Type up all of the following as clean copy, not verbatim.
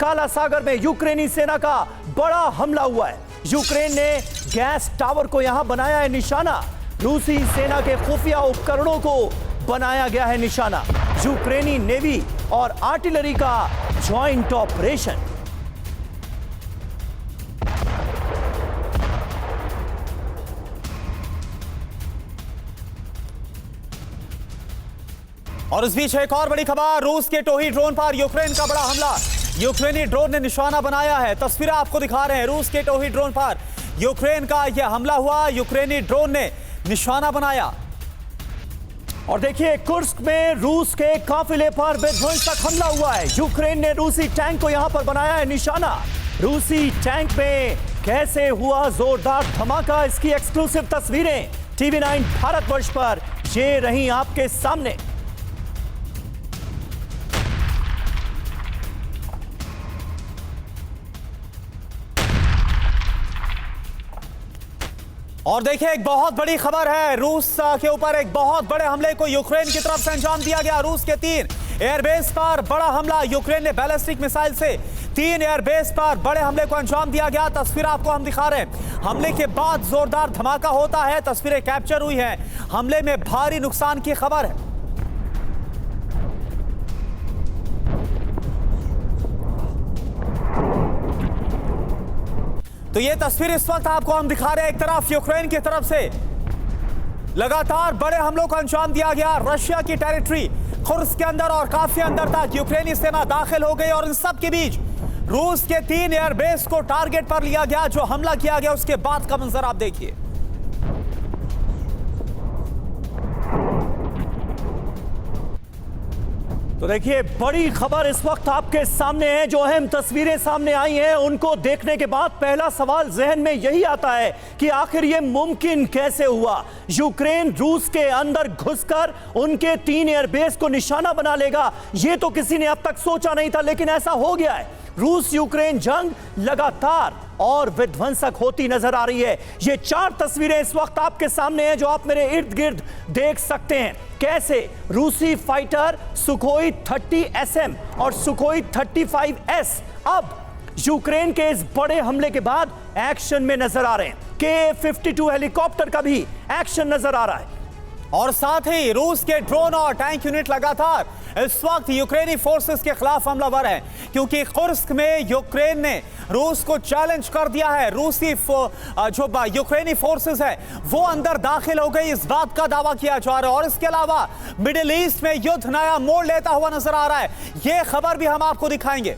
काला सागर में यूक्रेनी सेना का बड़ा हमला हुआ है। यूक्रेन ने गैस टावर को यहां बनाया है निशाना। रूसी सेना के खुफिया उपकरणों को बनाया गया है निशाना। यूक्रेनी नेवी और आर्टिलरी का जॉइंट ऑपरेशन। और इस बीच एक और बड़ी खबर, रूस के टोही ड्रोन पर यूक्रेन का बड़ा हमला। यूक्रेनी ड्रोन ने निशाना बनाया है। तस्वीरें आपको दिखा रहे हैं। रूस के टोही ड्रोन पर यूक्रेन का यह हमला हुआ। यूक्रेनी ड्रोन ने निशाना बनाया। और देखिए, कुर्स्क में रूस के काफिले पर विध्वंसक हमला हुआ है। यूक्रेन ने रूसी टैंक को यहां पर बनाया है निशाना। रूसी टैंक में कैसे हुआ जोरदार धमाका, इसकी एक्सक्लूसिव तस्वीरें टीवी 9 भारतवर्ष पर ये रही आपके सामने। और देखिए, एक बहुत बड़ी खबर है। रूस के ऊपर एक बहुत बड़े हमले को यूक्रेन की तरफ से अंजाम दिया गया। रूस के 3 एयरबेस पर बड़ा हमला। यूक्रेन ने बैलिस्टिक मिसाइल से 3 एयरबेस पर बड़े हमले को अंजाम दिया गया। तस्वीर आपको हम दिखा रहे हैं। हमले के बाद जोरदार धमाका होता है। तस्वीरें कैप्चर हुई हैं। हमले में भारी नुकसान की खबर है। तो ये तस्वीर इस वक्त आपको हम दिखा रहे हैं। एक तरफ यूक्रेन की तरफ से लगातार बड़े हमलों को अंजाम दिया गया। रशिया की टेरिटरी खुर्स्क के अंदर और काफी अंदर तक यूक्रेनी सेना दाखिल हो गई। और इन सब के बीच रूस के 3 एयरबेस को टारगेट पर लिया गया। जो हमला किया गया उसके बाद का मंजर आप देखिए। तो देखिए, बड़ी खबर इस वक्त आपके सामने है। जो अहम तस्वीरें सामने आई हैं उनको देखने के बाद पहला सवाल जहन में यही आता है कि आखिर ये मुमकिन कैसे हुआ। यूक्रेन रूस के अंदर घुसकर उनके 3 एयरबेस को निशाना बना लेगा, ये तो किसी ने अब तक सोचा नहीं था, लेकिन ऐसा हो गया है। रूस यूक्रेन जंग लगातार और विध्वंसक होती नजर आ रही है। ये 4 तस्वीरें इस वक्त आपके सामने हैं जो आप मेरे इर्द गिर्द देख सकते हैं। कैसे रूसी फाइटर सुखोई 30 SM और सुखोई 35S अब यूक्रेन के इस बड़े हमले के बाद एक्शन में नजर आ रहे हैं। Ka-52 हेलीकॉप्टर का भी एक्शन नजर आ रहा है। और साथ ही रूस के ड्रोन और टैंक यूनिट लगातार इस वक्त यूक्रेनी फोर्सेस के खिलाफ हमलावर हैं, क्योंकि कुर्स्क में यूक्रेन ने रूस को चैलेंज कर दिया है। रूसी जो यूक्रेनी फोर्सेस है वो अंदर दाखिल हो गई, इस बात का दावा किया जा रहा है। और इसके अलावा मिडिल ईस्ट में युद्ध नया मोड़ लेता हुआ नजर आ रहा है। यह खबर भी हम आपको दिखाएंगे।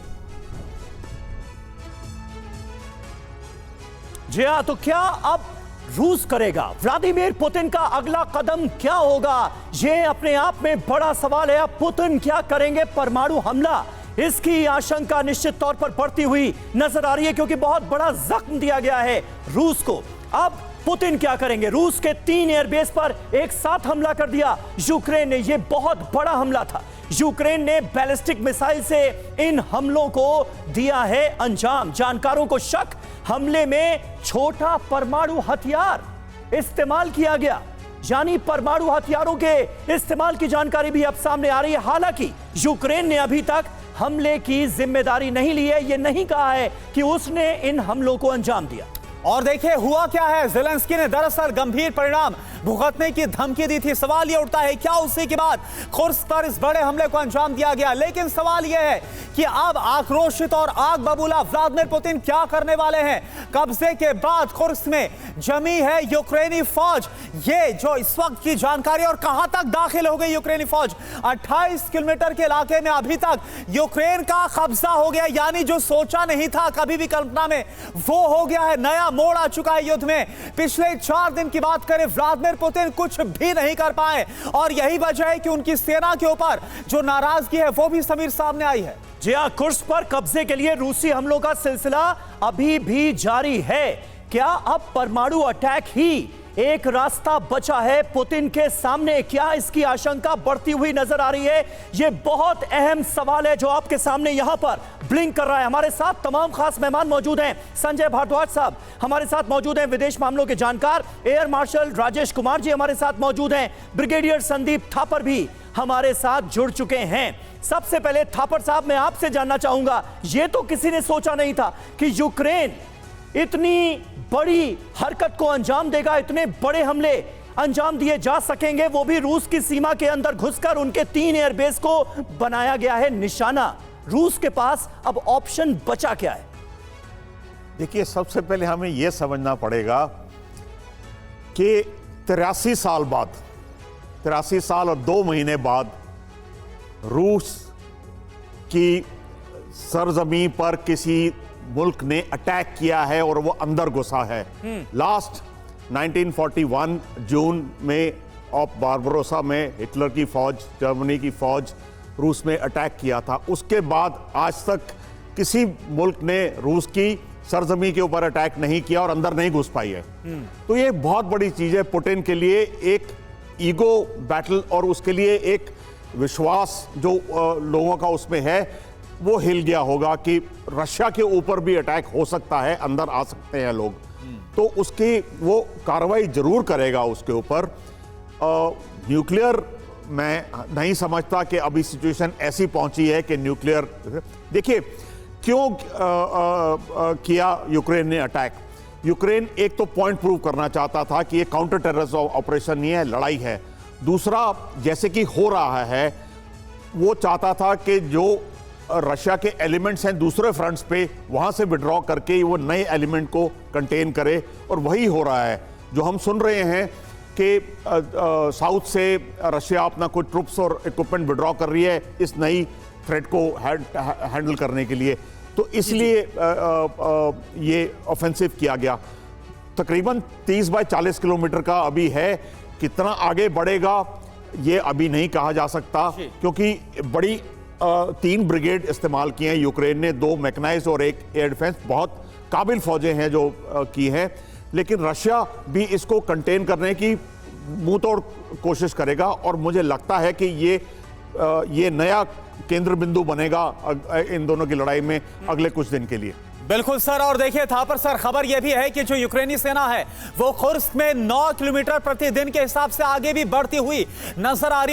जी हाँ, तो क्या अब रूस करेगा? व्लादिमीर पुतिन का अगला कदम क्या होगा? यह अपने आप में बड़ा सवाल है। अब पुतिन क्या करेंगे? परमाणु हमला, इसकी आशंका निश्चित तौर पर बढ़ती हुई नजर आ रही है, क्योंकि बहुत बड़ा जख्म दिया गया है रूस को। अब पुतिन क्या करेंगे? रूस के 3 एयरबेस पर एक साथ हमला कर दिया यूक्रेन ने। यह बहुत बड़ा हमला था। यूक्रेन ने बैलिस्टिक मिसाइल से इन हमलों को दिया है अंजाम। जानकारों को शक, हमले में छोटा परमाणु हथियार इस्तेमाल किया गया, यानी परमाणु हथियारों के इस्तेमाल की जानकारी भी अब सामने आ रही है। हालांकि यूक्रेन ने अभी तक हमले की जिम्मेदारी नहीं ली है। यह नहीं कहा है कि उसने इन हमलों को अंजाम दिया। और देखिए हुआ क्या है। ज़ेलेंस्की ने दरअसल गंभीर परिणाम भुगतने की धमकी दी थी। सवाल यह उठता है क्या उसी के बाद कुर्स्क पर इस बड़े हमले को अंजाम दिया गया? लेकिन सवाल यह है कि अब आक्रोशित और आग बबूला व्लादिमीर पुतिन क्या करने वाले हैं? कब्जे के बाद कुर्स्क में जमी है यूक्रेनी फौज। ये जो इस वक्त की जानकारी, और कहां तक दाखिल हो गई यूक्रेनी फौज? 28 किलोमीटर के इलाके में अभी तक यूक्रेन का कब्जा हो गया। यानी जो सोचा नहीं था कभी भी कल्पना में, वो हो गया है। नया मोड़ आ चुका है युद्ध में। पिछले 4 दिन की बात करें, व्लादिमीर पुतिन कुछ भी नहीं कर पाए, और यही वजह है कि उनकी सेना के ऊपर जो नाराजगी है वो भी समीर सामने आई है। जी हां, कुर्स्क पर कब्जे के लिए रूसी हमलों का सिलसिला अभी भी जारी है। क्या अब परमाणु अटैक ही एक रास्ता बचा है पुतिन के सामने। क्या इसकी आशंका बढ़ती हुई नजर आ रही है? यह बहुत अहम सवाल है जो आपके सामने यहां पर ब्लिंक कर रहा है। हमारे साथ तमाम खास मेहमान मौजूद हैं। संजय भारद्वाज साहब हमारे साथ मौजूद हैं, विदेश मामलों के जानकार। एयर मार्शल राजेश कुमार जी हमारे साथ मौजूद हैं। ब्रिगेडियर संदीप थापर भी हमारे साथ जुड़ चुके हैं। सबसे पहले थापर साहब, मैं आपसे जानना चाहूंगा, यह तो किसी ने सोचा नहीं था कि यूक्रेन इतनी बड़ी हरकत को अंजाम देगा, इतने बड़े हमले अंजाम दिए जा सकेंगे, वो भी रूस की सीमा के अंदर घुसकर। उनके 3 एयरबेस को बनाया गया है निशाना। रूस के पास अब ऑप्शन बचा क्या है? देखिए, सबसे पहले हमें यह समझना पड़ेगा कि 83 साल बाद, 83 साल और 2 महीने बाद रूस की सरजमी पर किसी मुल्क ने अटैक किया है और वो अंदर घुसा है। लास्ट 1941 जून में ऑफ बारबरोसा में हिटलर की फौज, जर्मनी की फौज रूस में अटैक किया था। उसके बाद आज तक किसी मुल्क ने रूस की सरजमी के ऊपर अटैक नहीं किया और अंदर नहीं घुस पाई है। तो ये बहुत बड़ी चीज है पुतिन के लिए, एक ईगो बैटल और उसके लिए एक विश्वास जो लोगों का उसमें है वो हिल गया होगा कि रशिया के ऊपर भी अटैक हो सकता है, अंदर आ सकते हैं लोग। तो उसकी वो कार्रवाई जरूर करेगा उसके ऊपर। न्यूक्लियर मैं नहीं समझता कि अभी सिचुएशन ऐसी पहुंची है कि न्यूक्लियर। देखिए क्यों किया यूक्रेन ने अटैक। यूक्रेन एक तो पॉइंट प्रूव करना चाहता था कि ये काउंटर टेररिज्म ऑपरेशन नहीं है, लड़ाई है। दूसरा, जैसे कि हो रहा है, वो चाहता था कि जो रशिया के एलिमेंट्स हैं दूसरे फ्रंट्स पे, वहां से विड्रॉ करके वो नए एलिमेंट को कंटेन करे, और वही हो रहा है। जो हम सुन रहे हैं कि साउथ से रशिया अपना कुछ ट्रुप्स और इक्विपमेंट विड्रॉ कर रही है इस नई थ्रेट को हैंडल करने के लिए, तो इसलिए ये ऑफेंसिव किया गया। तकरीबन 30 बाय 40 किलोमीटर का अभी है। कितना आगे बढ़ेगा ये अभी नहीं कहा जा सकता, क्योंकि बड़ी 3 ब्रिगेड इस्तेमाल किए हैं यूक्रेन ने, 2 मैकेनाइज्ड और 1 एयर डिफेंस। बहुत काबिल फौजें हैं जो की हैं, लेकिन रशिया भी इसको कंटेन करने की मुंह तोड़ कोशिश करेगा। और मुझे लगता है कि ये नया केंद्र बिंदु बनेगा इन दोनों की लड़ाई में अगले कुछ दिन के लिए। बिल्कुल सर। और देखिए थापर सर, खबर यह भी है कि जो यूक्रेनी सेना है वो खुर्स्क में 9 किलोमीटर प्रति दिन के हिसाब से आगे भी बढ़ती हुई नजर आ रही है।